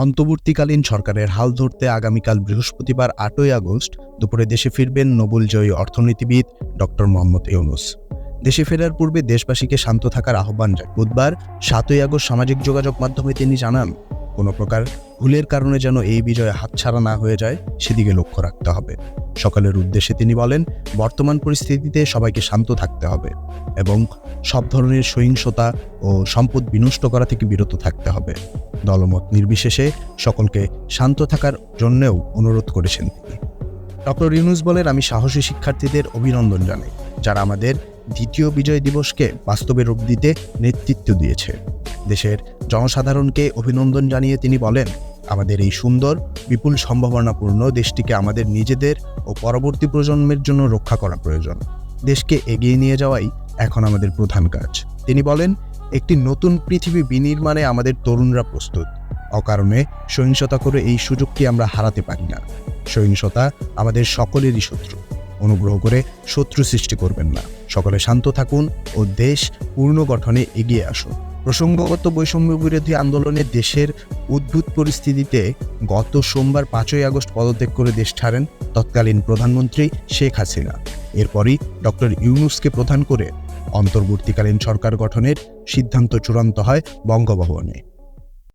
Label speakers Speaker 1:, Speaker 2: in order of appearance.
Speaker 1: অন্তর্বর্তীকালীন সরকারের হাল ধরতে আগামীকাল বৃহস্পতিবার ৮ই আগস্ট দুপুরে দেশে ফিরবেন নোবেলজয়ী অর্থনীতিবিদ ডক্টর মোহাম্মদ ইউনূস। দেশে ফেরার পূর্বে দেশবাসীকে শান্ত থাকার আহ্বান জানান। বুধবার ৭ই আগস্ট সামাজিক যোগাযোগ মাধ্যমে তিনি জানান, কোনো প্রকার ভুলের কারণে যেন এই বিজয় হাতছাড়া না হয়ে যায় সেদিকে লক্ষ্য রাখতে হবে। সকলের উদ্দেশ্যে তিনি বলেন, বর্তমান পরিস্থিতিতে সবাইকে শান্ত থাকতে হবে এবং সব ধরনের সহিংসতা ও সম্পদ বিনষ্ট করা থেকে বিরত থাকতে হবে। দলমত নির্বিশেষে সকলকে শান্ত থাকার জন্যও অনুরোধ করেছেন তিনি। ডক্টর ইউনূস বলেন, আমি সাহসী শিক্ষার্থীদের অভিনন্দন জানাই, যারা আমাদের দ্বিতীয় বিজয় দিবসকে বাস্তবে রূপ দিতে নেতৃত্ব দিয়েছে। দেশের জনসাধারণকে অভিনন্দন জানিয়ে তিনি বলেন, আমাদের এই সুন্দর বিপুল সম্ভাবনাপূর্ণ দেশটিকে আমাদের নিজেদের ও পরবর্তী প্রজন্মের জন্য রক্ষা করা প্রয়োজন। দেশকে এগিয়ে নিয়ে যাওয়াই এখন আমাদের প্রধান কাজ। তিনি বলেন, একটি নতুন পৃথিবী বিনির্মাণে আমাদের তরুণরা প্রস্তুত। অকারণে সহিংসতা করে এই সুযোগটি আমরা হারাতে পারি না। সহিংসতা আমাদের সকলেরই শত্রু। অনুগ্রহ করে শত্রু সৃষ্টি করবেন না। সকলে শান্ত থাকুন ও দেশ পুনর্গঠনে এগিয়ে আসুন। প্রসঙ্গগত বৈষম্য বিরোধী আন্দোলনে দেশের উদ্ভূত পরিস্থিতিতে গত সোমবার ৫ই আগস্ট পদত্যাগ করে দেশ ছাড়েন তৎকালীন প্রধানমন্ত্রী শেখ হাসিনা। এরপরই ডক্টর ইউনূসকে প্রধান করে অন্তর্বর্তীকালীন সরকার গঠনের সিদ্ধান্ত চূড়ান্ত হয় বঙ্গভবনে।